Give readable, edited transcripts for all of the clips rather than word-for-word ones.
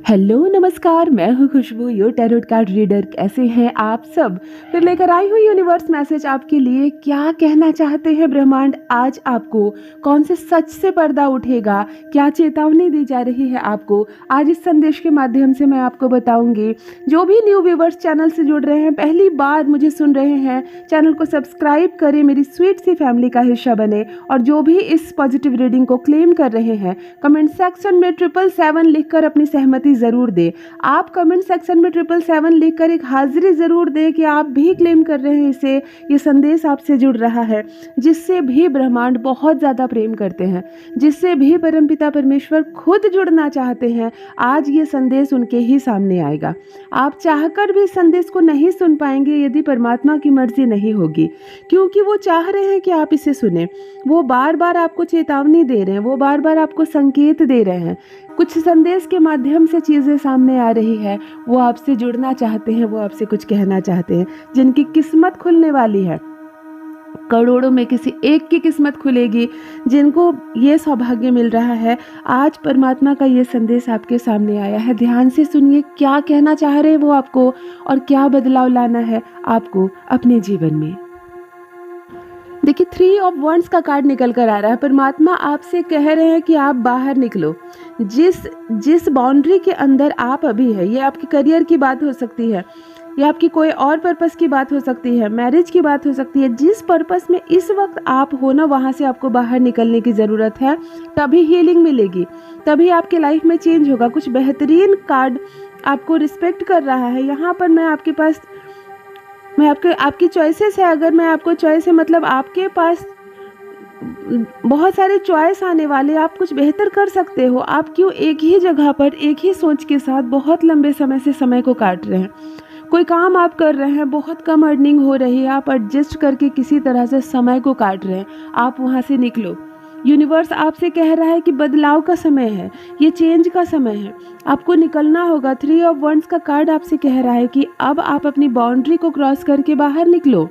Hello नमस्कार, मैं हूँ खुशबू, योर टैरोट कार्ड रीडर। कैसे हैं आप सब? फिर लेकर आई हूँ यूनिवर्स मैसेज आपके लिए। क्या कहना चाहते हैं ब्रह्मांड आज आपको? कौन से सच से पर्दा उठेगा? क्या चेतावनी दी जा रही है आपको? आज इस संदेश के माध्यम से मैं आपको बताऊंगी। जो भी न्यू व्यूवर्स चैनल से जुड़ रहे हैं, पहली बार मुझे सुन रहे हैं, चैनल को सब्सक्राइब करें, मेरी स्वीट सी फैमिली का हिस्सा बने। और जो भी इस पॉजिटिव रीडिंग को क्लेम कर रहे हैं, कमेंट सेक्शन में 777 लिखकर अपनी सहमति ज़रूर दें। आप कमेंट सेक्शन में 777 लिखकर एक हाजिरी ज़रूर दें कि आप भी क्लेम कर रहे हैं इसे। ये संदेश आपसे जुड़ रहा है, जिससे भी ब्रह्मांड बहुत ज़्यादा प्रेम करते हैं, जिससे भी परमपिता परमेश्वर खुद जुड़ना चाहते हैं। आज ये संदेश उनके ही सामने आएगा। आप चाहकर भी इस संदेश को नहीं सुन पाएंगे यदि परमात्मा की मर्जी नहीं होगी, क्योंकि वो चाह रहे हैं कि आप इसे सुने। वो बार बार आपको चेतावनी दे रहे हैं, वो बार बार आपको संकेत दे रहे हैं। कुछ संदेश के माध्यम से चीज़ें सामने आ रही है, वो आपसे जुड़ना चाहते हैं, वो आपसे कुछ कहना चाहते हैं। जिनकी किस्मत खुलने वाली है, करोड़ों में किसी एक की किस्मत खुलेगी, जिनको ये सौभाग्य मिल रहा है। आज परमात्मा का ये संदेश आपके सामने आया है। ध्यान से सुनिए, क्या कहना चाह रहे हैं वो आपको और क्या बदलाव लाना है आपको अपने जीवन में। देखिए, 3 ऑफ वंड्स का कार्ड निकल कर आ रहा है। परमात्मा आपसे कह रहे हैं कि आप बाहर निकलो। जिस बाउंड्री के अंदर आप अभी है, ये आपके करियर की बात हो सकती है, या आपकी कोई और पर्पस की बात हो सकती है, मैरिज की बात हो सकती है। जिस पर्पस में इस वक्त आप हो ना, वहाँ से आपको बाहर निकलने की ज़रूरत है। तभी हीलिंग मिलेगी, तभी आपके लाइफ में चेंज होगा। कुछ बेहतरीन कार्ड आपको रिस्पेक्ट कर रहा है। यहाँ पर मैं आपकी चॉइसेस है। अगर मैं आपको चॉइस है, मतलब आपके पास बहुत सारे चॉइस आने वाले, आप कुछ बेहतर कर सकते हो। आप क्यों एक ही जगह पर एक ही सोच के साथ बहुत लंबे समय से समय को काट रहे हैं? कोई काम आप कर रहे हैं, बहुत कम अर्निंग हो रही है, आप एडजस्ट करके किसी तरह से समय को काट रहे हैं। आप वहाँ से निकलो। यूनिवर्स आपसे कह रहा है कि बदलाव का समय है, ये चेंज का समय है, आपको निकलना होगा। 3 ऑफ वंड्स का कार्ड आपसे कह रहा है कि अब आप अपनी बाउंड्री को क्रॉस करके बाहर निकलो।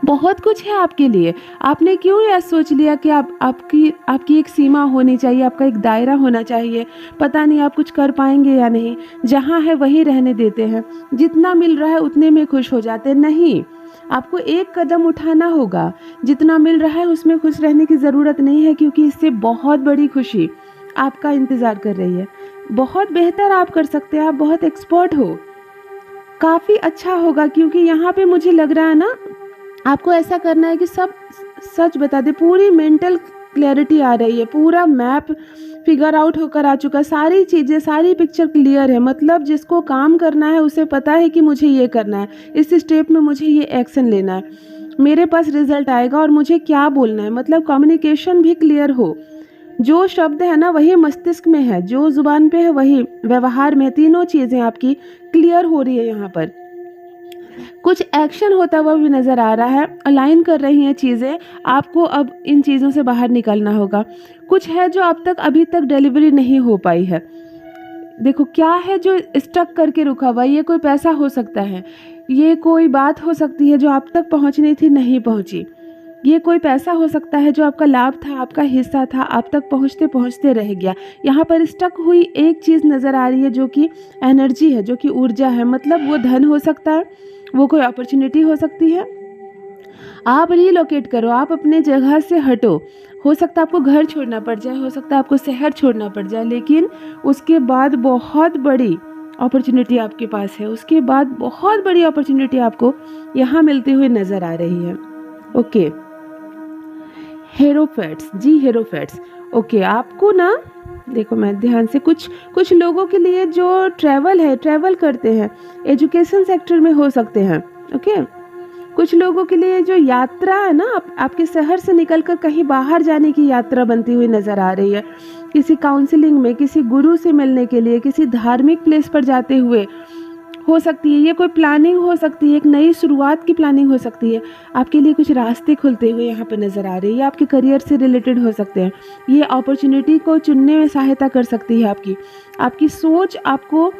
बहुत कुछ है आपके लिए। आपने क्यों यह सोच लिया कि आपकी एक सीमा होनी चाहिए, आपका एक दायरा होना चाहिए? पता नहीं आप कुछ कर पाएंगे या नहीं। जहाँ है वहीं रहने देते हैं, जितना मिल रहा है उतने में खुश हो जाते हैं। नहीं, आपको एक कदम उठाना होगा। जितना मिल रहा है उसमें खुश रहने की ज़रूरत नहीं है, क्योंकि इससे बहुत बड़ी खुशी आपका इंतज़ार कर रही है। बहुत बेहतर आप कर सकते हैं, आप बहुत एक्सपर्ट हो, काफ़ी अच्छा होगा। क्योंकि यहाँ पे मुझे लग रहा है ना, आपको ऐसा करना है कि सब सच बता दे। पूरी मेंटल क्लैरिटी आ रही है, पूरा मैप फिगर आउट होकर आ चुका है, सारी चीज़ें, सारी पिक्चर क्लियर है। मतलब जिसको काम करना है उसे पता है कि मुझे ये करना है, इस स्टेप में मुझे ये एक्शन लेना है, मेरे पास रिजल्ट आएगा और मुझे क्या बोलना है। मतलब कम्युनिकेशन भी क्लियर हो। जो शब्द है ना वही मस्तिष्क में है, जो जुबान पे है वही व्यवहार में। तीनों चीज़ें आपकी क्लियर हो रही है। यहाँ पर कुछ एक्शन होता हुआ भी नज़र आ रहा है। अलाइन कर रही हैं चीज़ें, आपको अब इन चीज़ों से बाहर निकलना होगा। कुछ है जो अभी तक डिलीवरी नहीं हो पाई है। देखो क्या है जो स्टक करके रुका हुआ है। ये कोई पैसा हो सकता है, ये कोई बात हो सकती है जो आप तक पहुंचनी थी, नहीं पहुंची। ये कोई पैसा हो सकता है जो आपका लाभ था, आपका हिस्सा था, आप तक पहुंचते पहुंचते रह गया। यहाँ पर स्टक हुई एक चीज़ नज़र आ रही है, जो कि एनर्जी है, जो कि ऊर्जा है। मतलब वो धन हो सकता है, वो कोई अपॉर्चुनिटी हो सकती है। आप रीलोकेट करो, आप अपने जगह से हटो। हो सकता है आपको घर छोड़ना पड़ जाए, हो सकता है आपको शहर छोड़ना पड़ जाए, लेकिन उसके बाद बहुत बड़ी अपॉर्चुनिटी आपके पास है। उसके बाद बहुत बड़ी अपॉर्चुनिटी आपको यहाँ मिलती हुई नज़र आ रही है। ओके, हेरोफेट्स जी, हेरोफेट्स। ओके, आपको ना, देखो मैं ध्यान से, कुछ लोगों के लिए जो ट्रैवल करते हैं, एजुकेशन सेक्टर में हो सकते हैं। ओके, कुछ लोगों के लिए जो यात्रा है ना, आपके शहर से निकलकर कहीं बाहर जाने की यात्रा बनती हुई नज़र आ रही है। किसी काउंसलिंग में, किसी गुरु से मिलने के लिए, किसी धार्मिक प्लेस पर जाते हुए हो सकती है। ये कोई प्लानिंग हो सकती है, एक नई शुरुआत की प्लानिंग हो सकती है। आपके लिए कुछ रास्ते खुलते हुए यहाँ पर नज़र आ रही है। आपके करियर से रिलेटेड हो सकते हैं। ये अपॉर्चुनिटी को चुनने में सहायता कर सकती है। आपकी सोच आपको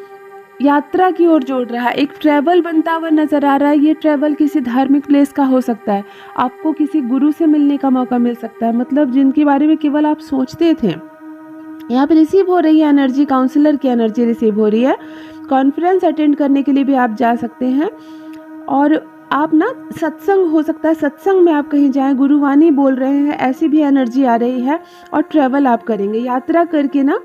यात्रा की ओर जोड़ रहा है। एक ट्रैवल बनता हुआ नज़र आ रहा है। ये ट्रैवल किसी धार्मिक प्लेस का हो सकता है। आपको किसी गुरु से मिलने का मौका मिल सकता है, मतलब जिनके बारे में केवल आप सोचते थे, यहाँ पे रिसीव हो रही है एनर्जी, काउंसलर की एनर्जी रिसीव हो रही है। कॉन्फ्रेंस अटेंड करने के लिए भी आप जा सकते हैं, और आप ना सत्संग, हो सकता है सत्संग में आप कहीं जाएं, गुरुवाणी बोल रहे हैं, ऐसी भी एनर्जी आ रही है। और ट्रैवल आप करेंगे, यात्रा करके ना,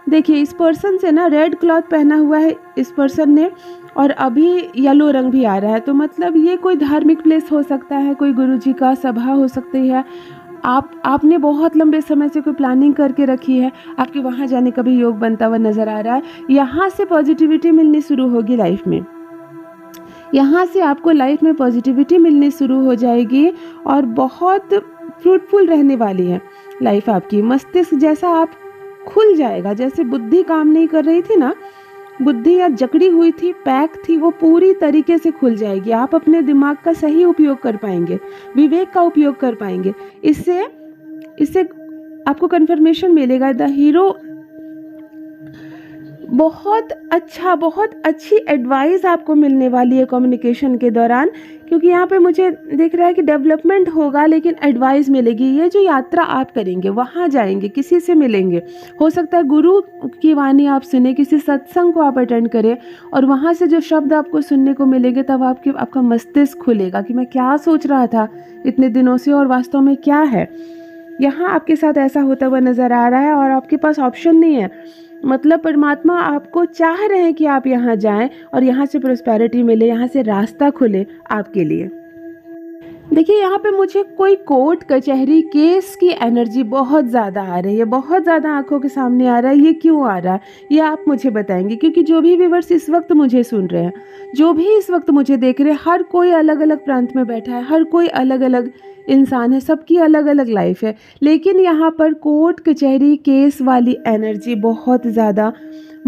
देखिए इस पर्सन से ना रेड क्लॉथ पहना हुआ है इस पर्सन ने, और अभी येलो रंग भी आ रहा है। तो मतलब ये कोई धार्मिक प्लेस हो सकता है, कोई गुरुजी का सभा हो सकती है। आपने बहुत लंबे समय से कोई प्लानिंग करके रखी है, आपके वहाँ जाने का भी योग बनता हुआ नज़र आ रहा है। यहाँ से पॉजिटिविटी मिलनी शुरू होगी लाइफ में, यहाँ से आपको लाइफ में पॉजिटिविटी मिलनी शुरू हो जाएगी, और बहुत फ्रूटफुल रहने वाली है लाइफ आपकी। मस्तिष्क जैसा आप खुल जाएगा, जैसे बुद्धि काम नहीं कर रही थी ना, बुद्धि या जकड़ी हुई थी, पैक थी, वो पूरी तरीके से खुल जाएगी। आप अपने दिमाग का सही उपयोग कर पाएंगे, विवेक का उपयोग कर पाएंगे। इससे आपको कंफर्मेशन मिलेगा। द हीरो बहुत अच्छी एडवाइस आपको मिलने वाली है कम्युनिकेशन के दौरान, क्योंकि यहाँ पे मुझे दिख रहा है कि डेवलपमेंट होगा, लेकिन एडवाइस मिलेगी। ये जो यात्रा आप करेंगे, वहाँ जाएंगे, किसी से मिलेंगे, हो सकता है गुरु की वाणी आप सुने, किसी सत्संग को आप अटेंड करें, और वहाँ से जो शब्द आपको सुनने को मिलेंगे, तब आपका मस्तिष्क खुलेगा कि मैं क्या सोच रहा था इतने दिनों से और वास्तव में क्या है। यहाँ आपके साथ ऐसा होता हुआ नज़र आ रहा है, और आपके पास ऑप्शन नहीं है। मतलब परमात्मा आपको चाह रहे हैं कि आप यहाँ जाएं और यहाँ से प्रोस्पेरिटी मिले, यहाँ से रास्ता खुले आपके लिए। देखिए यहाँ पे मुझे कोई कोर्ट कचहरी केस की एनर्जी बहुत ज़्यादा आ रही है, बहुत ज़्यादा आंखों के सामने आ रहा है। ये क्यों आ रहा है ये आप मुझे बताएंगे, क्योंकि जो भी व्यूअर्स इस वक्त मुझे सुन रहे हैं, जो भी इस वक्त मुझे देख रहे हैं, हर कोई अलग अलग प्रांत में बैठा है, हर कोई अलग अलग इंसान है, सबकी अलग अलग लाइफ है, लेकिन यहाँ पर कोर्ट कचहरी केस वाली एनर्जी बहुत ज़्यादा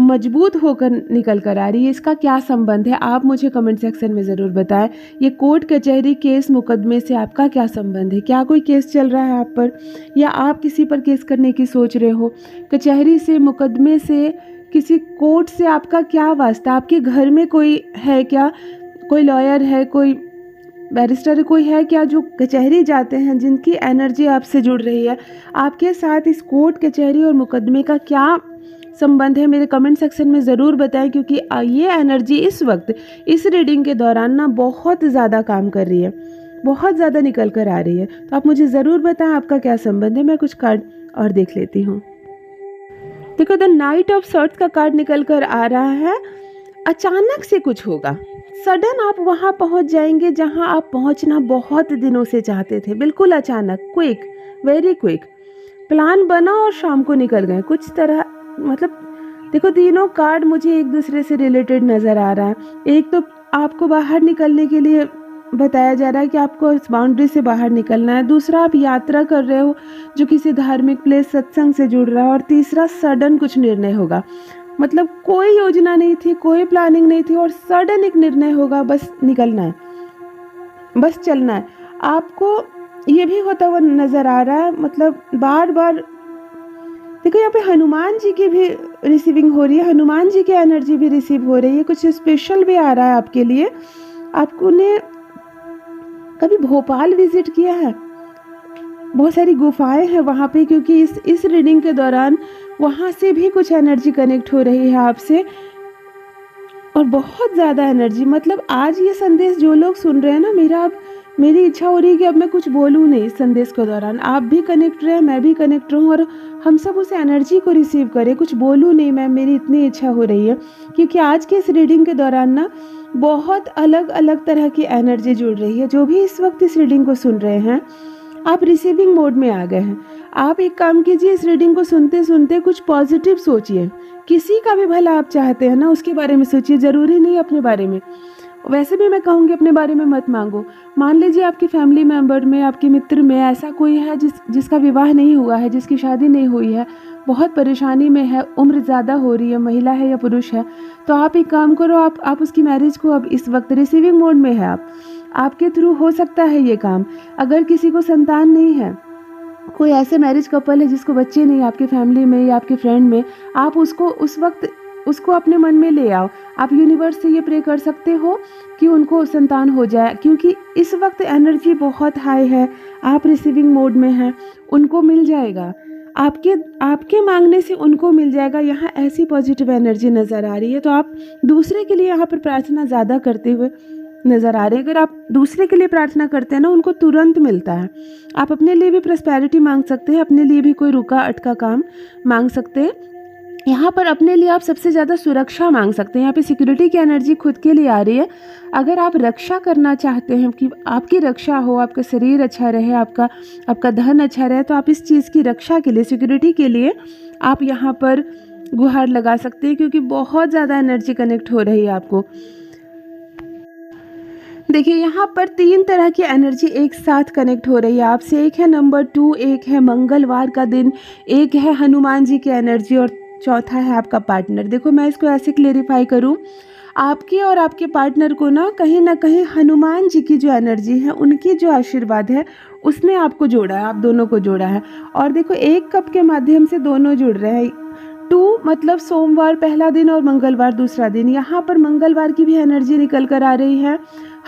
मजबूत होकर निकल कर आ रही है। इसका क्या संबंध है, आप मुझे कमेंट सेक्शन में ज़रूर बताएं। ये कोर्ट कचहरी केस मुकदमे से आपका क्या संबंध है? क्या कोई केस चल रहा है आप पर, या आप किसी पर केस करने की सोच रहे हो? कचहरी से, मुकदमे से, किसी कोर्ट से आपका क्या वास्ता? आपके घर में कोई है क्या, कोई लॉयर है, कोई बैरिस्टर कोई है क्या जो कचहरी जाते हैं, जिनकी एनर्जी आपसे जुड़ रही है? आपके साथ इस कोर्ट कचहरी और मुकदमे का क्या संबंध है? मेरे कमेंट सेक्शन में ज़रूर बताएं, क्योंकि ये एनर्जी इस वक्त इस रीडिंग के दौरान ना बहुत ज़्यादा काम कर रही है, बहुत ज़्यादा निकल कर आ रही है। तो आप मुझे ज़रूर बताएं आपका क्या संबंध है। मैं कुछ कार्ड और देख लेती हूँ। देखो, द नाइट ऑफ सॉर्ड्स का कार्ड निकल कर आ रहा है। अचानक से कुछ होगा, सडन आप वहाँ पहुँच जाएंगे जहाँ आप पहुँचना बहुत दिनों से चाहते थे। बिल्कुल अचानक, क्विक, वेरी क्विक। प्लान बना और शाम को निकल गए कुछ तरह। मतलब देखो, तीनों कार्ड मुझे एक दूसरे से रिलेटेड नज़र आ रहा है। एक तो आपको बाहर निकलने के लिए बताया जा रहा है कि आपको इस बाउंड्री से बाहर निकलना है। दूसरा, आप यात्रा कर रहे हो जो किसी धार्मिक प्लेस, सत्संग से जुड़ रहा है। और तीसरा, सडन कुछ निर्णय होगा। मतलब कोई योजना नहीं थी, कोई प्लानिंग नहीं थी, और सडन एक निर्णय होगा, बस निकलना है, बस चलना है। आपको ये भी होता हुआ नज़र आ रहा है। मतलब बार बार देखो, यहाँ पे हनुमान जी की भी रिसीविंग हो रही है, हनुमान जी की एनर्जी भी रिसीव हो रही है। कुछ स्पेशल भी आ रहा है आपके लिए। आपको ने कभी भोपाल विजिट किया है? बहुत सारी गुफाएं हैं वहाँ पे, क्योंकि इस रीडिंग के दौरान वहाँ से भी कुछ एनर्जी कनेक्ट हो रही है आपसे, और बहुत ज़्यादा एनर्जी। मतलब आज ये संदेश जो लोग सुन रहे हैं ना, मेरी इच्छा हो रही है कि अब मैं कुछ बोलूँ नहीं इस संदेश के दौरान। आप भी कनेक्ट रहे, मैं भी कनेक्ट रहूँ, और हम सब उस एनर्जी को रिसीव करें। कुछ बोलूँ नहीं मैं, मेरी इतनी इच्छा हो रही है, क्योंकि आज के इस रीडिंग के दौरान ना बहुत अलग अलग तरह की एनर्जी जुड़ रही है। जो भी इस वक्त इस रीडिंग को सुन रहे हैं, आप रिसीविंग मोड में आ गए हैं। आप एक काम कीजिए, इस रीडिंग को सुनते सुनते कुछ पॉजिटिव सोचिए। किसी का भी भला आप चाहते हैं ना, उसके बारे में सोचिए, ज़रूरी नहीं अपने बारे में। वैसे भी मैं कहूँगी अपने बारे में मत मांगो। मान लीजिए आपकी फैमिली मेम्बर में, आपके मित्र में ऐसा कोई है जिसका विवाह नहीं हुआ है, जिसकी शादी नहीं हुई है, बहुत परेशानी में है, उम्र ज़्यादा हो रही है, महिला है या पुरुष है, तो आप एक काम करो, आप उसकी मैरिज को अब इस वक्त रिसीविंग मोड में है, आपके थ्रू हो सकता है ये काम। अगर किसी को संतान नहीं है, कोई ऐसे मैरिज कपल है जिसको बच्चे नहीं, आपके फैमिली में या आपके फ्रेंड में, आप उस वक्त उसको अपने मन में ले आओ। आप यूनिवर्स से ये प्रे कर सकते हो कि उनको संतान हो जाए, क्योंकि इस वक्त एनर्जी बहुत हाई है, आप रिसीविंग मोड में हैं, उनको मिल जाएगा। आपके आपके मांगने से उनको मिल जाएगा। यहाँ ऐसी पॉजिटिव एनर्जी नज़र आ रही है। तो आप दूसरे के लिए यहाँ पर प्रार्थना ज़्यादा करते हुए नज़र आ रहे हैं। अगर आप दूसरे के लिए प्रार्थना करते हैं ना, उनको तुरंत मिलता है। आप अपने लिए भी प्रॉस्पेरिटी मांग सकते हैं, अपने लिए भी कोई रुका अटका काम मांग सकते हैं। यहाँ पर अपने लिए आप सबसे ज़्यादा सुरक्षा मांग सकते हैं। यहाँ पे सिक्योरिटी की एनर्जी खुद के लिए आ रही है। अगर आप रक्षा करना चाहते हैं कि आपकी रक्षा हो, आपका शरीर अच्छा रहे, आपका धन अच्छा रहे, तो आप इस चीज़ की रक्षा के लिए, सिक्योरिटी के लिए आप यहाँ पर गुहार लगा सकते हैं, क्योंकि बहुत ज़्यादा एनर्जी कनेक्ट हो रही है आपको। देखिए यहाँ पर 3 तरह की एनर्जी एक साथ कनेक्ट हो रही है आपसे। एक है नंबर 2, एक है मंगलवार का दिन, एक है हनुमान जी की एनर्जी और चौथा है आपका पार्टनर। देखो मैं इसको ऐसे क्लेरिफाई करूँ, आपके और आपके पार्टनर को ना कहीं हनुमान जी की जो एनर्जी है, उनकी जो आशीर्वाद है, उसने आपको जोड़ा है, आप दोनों को जोड़ा है। और देखो 1 कप के माध्यम से दोनों जुड़ रहे हैं। 2 मतलब सोमवार पहला दिन और मंगलवार दूसरा दिन। यहाँ पर मंगलवार की भी एनर्जी निकल कर आ रही है,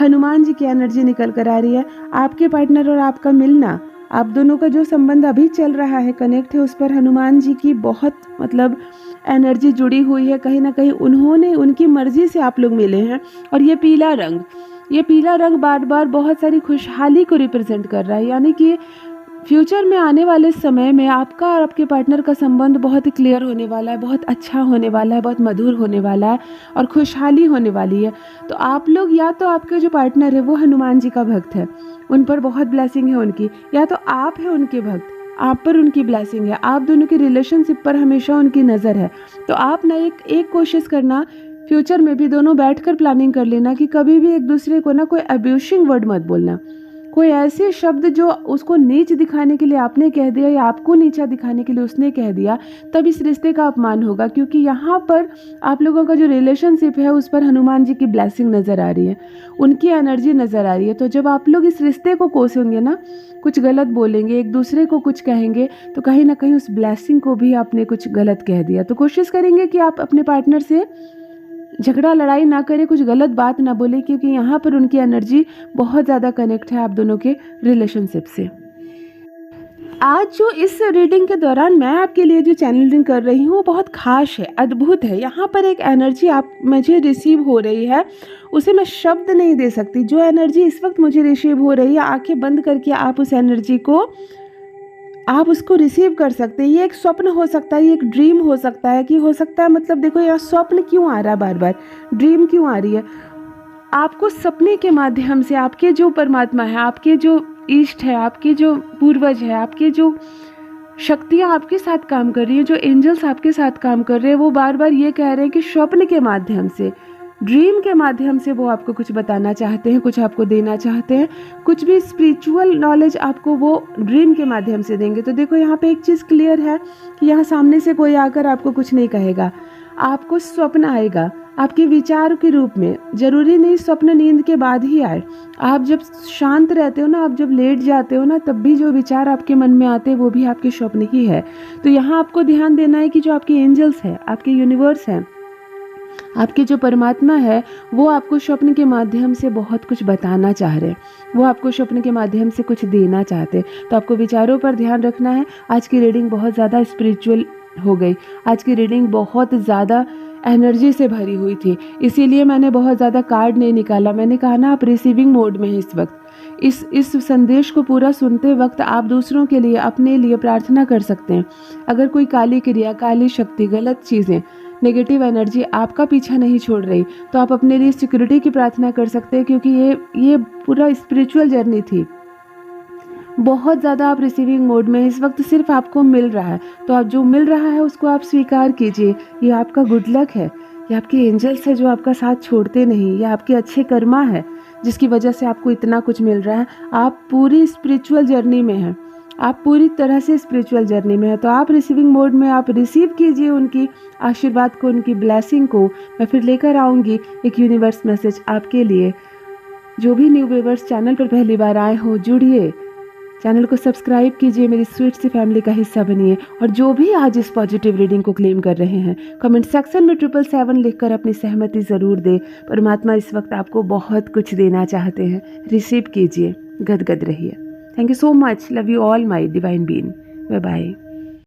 हनुमान जी की एनर्जी निकल कर आ रही है। आपके पार्टनर और आपका मिलना, आप दोनों का जो संबंध अभी चल रहा है, कनेक्ट है, उस पर हनुमान जी की बहुत मतलब एनर्जी जुड़ी हुई है। कहीं ना कहीं उन्होंने, उनकी मर्जी से आप लोग मिले हैं। और ये पीला रंग बार बार बहुत सारी खुशहाली को रिप्रेजेंट कर रहा है। यानी कि फ्यूचर में आने वाले समय में आपका और आपके पार्टनर का संबंध बहुत ही क्लियर होने वाला है, बहुत अच्छा होने वाला है, बहुत मधुर होने वाला है और खुशहाली होने वाली है। तो आप लोग, या तो आपके जो पार्टनर है वो हनुमान जी का भक्त है, उन पर बहुत ब्लेसिंग है उनकी, या तो आप हैं उनके भक्त, आप पर उनकी ब्लेसिंग है। आप दोनों की रिलेशनशिप पर हमेशा उनकी नज़र है। तो आप ना एक कोशिश करना, फ्यूचर में भी दोनों बैठकर प्लानिंग कर लेना कि कभी भी एक दूसरे को ना कोई अब्यूसिंग वर्ड मत बोलना। कोई ऐसे शब्द जो उसको नीच दिखाने के लिए आपने कह दिया या आपको नीचा दिखाने के लिए उसने कह दिया, तब इस रिश्ते का अपमान होगा। क्योंकि यहाँ पर आप लोगों का जो रिलेशनशिप है उस पर हनुमान जी की ब्लेसिंग नज़र आ रही है, उनकी एनर्जी नज़र आ रही है। तो जब आप लोग इस रिश्ते को कोसेंगे ना, कुछ गलत बोलेंगे, एक दूसरे को कुछ कहेंगे, तो कहीं ना कहीं उस ब्लेसिंग को भी आपने कुछ गलत कह दिया। तो कोशिश करेंगे कि आप अपने पार्टनर से झगड़ा लड़ाई ना करें, कुछ गलत बात ना बोले, क्योंकि यहाँ पर उनकी एनर्जी बहुत ज़्यादा कनेक्ट है आप दोनों के रिलेशनशिप से। आज जो इस रीडिंग के दौरान मैं आपके लिए जो चैनलिंग कर रही हूँ वो बहुत खास है, अद्भुत है। यहाँ पर एक एनर्जी आप मुझे रिसीव हो रही है, उसे मैं शब्द नहीं दे सकती। जो एनर्जी इस वक्त मुझे रिसीव हो रही है, आंखें बंद करके आप उस एनर्जी को, आप उसको रिसीव कर सकते हैं। ये एक स्वप्न हो सकता है, ये एक ड्रीम हो सकता है, कि हो सकता है, मतलब देखो यहाँ स्वप्न क्यों आ रहा है, बार बार ड्रीम क्यों आ रही है। आपको सपने के माध्यम से आपके जो परमात्मा है, आपके जो इष्ट है, आपके जो पूर्वज है, आपके जो शक्तियाँ आपके साथ काम कर रही हैं, जो एंजल्स आपके साथ काम कर रहे हैं, वो बार बार ये कह रहे हैं कि स्वप्न के माध्यम से, ड्रीम के माध्यम से वो आपको कुछ बताना चाहते हैं, कुछ आपको देना चाहते हैं, कुछ भी स्पिरिचुअल नॉलेज आपको वो ड्रीम के माध्यम से देंगे। तो देखो यहाँ पे एक चीज़ क्लियर है कि यहाँ सामने से कोई आकर आपको कुछ नहीं कहेगा, आपको स्वप्न आएगा आपके विचार के रूप में। जरूरी नहीं स्वप्न नींद के बाद ही आए, आप जब शांत रहते हो ना, आप जब लेट जाते हो ना, तब भी जो विचार आपके मन में आते हैं वो भी आपके स्वप्न ही है। तो यहाँ आपको ध्यान देना है कि जो आपके एंजल्स हैं, आपके यूनिवर्स हैं, आपके जो परमात्मा है, वो आपको स्वप्न के माध्यम से बहुत कुछ बताना चाह रहे हैं, वो आपको स्वप्न के माध्यम से कुछ देना चाहते हैं। तो आपको विचारों पर ध्यान रखना है। आज की रीडिंग बहुत ज़्यादा स्पिरिचुअल हो गई, आज की रीडिंग बहुत ज़्यादा एनर्जी से भरी हुई थी, इसीलिए मैंने बहुत ज़्यादा कार्ड नहीं निकाला। मैंने कहा ना, आप रिसीविंग मोड में हैं इस वक्त। इस संदेश को पूरा सुनते वक्त आप दूसरों के लिए, अपने लिए प्रार्थना कर सकते हैं। अगर कोई काली क्रिया, काली शक्ति, गलत चीज़ें, नेगेटिव एनर्जी आपका पीछा नहीं छोड़ रही, तो आप अपने लिए सिक्योरिटी की प्रार्थना कर सकते हैं, क्योंकि ये पूरा स्पिरिचुअल जर्नी थी। बहुत ज़्यादा आप रिसीविंग मोड में इस वक्त, सिर्फ आपको मिल रहा है, तो आप जो मिल रहा है उसको आप स्वीकार कीजिए। ये आपका गुड लक है, ये आपके एंजल्स है जो आपका साथ छोड़ते नहीं, ये आपके अच्छे कर्मा है जिसकी वजह से आपको इतना कुछ मिल रहा है। आप पूरी स्पिरिचुअल जर्नी में हैं, आप पूरी तरह से स्पिरिचुअल जर्नी में है। तो आप रिसीविंग मोड में आप रिसीव कीजिए उनकी आशीर्वाद को, उनकी ब्लेसिंग को। मैं फिर लेकर आऊँगी एक यूनिवर्स मैसेज आपके लिए। जो भी न्यू व्यूअर्स चैनल पर पहली बार आए हो, जुड़िए, चैनल को सब्सक्राइब कीजिए, मेरी स्वीट सी फैमिली का हिस्सा बनिए। और जो भी आज इस पॉजिटिव रीडिंग को क्लेम कर रहे हैं, कमेंट सेक्शन में 777 लिखकर अपनी सहमति ज़रूर दें। परमात्मा इस वक्त आपको बहुत कुछ देना चाहते हैं, रिसीव कीजिए, गदगद रहिए। Thank you so much, love you all my divine being. Bye bye.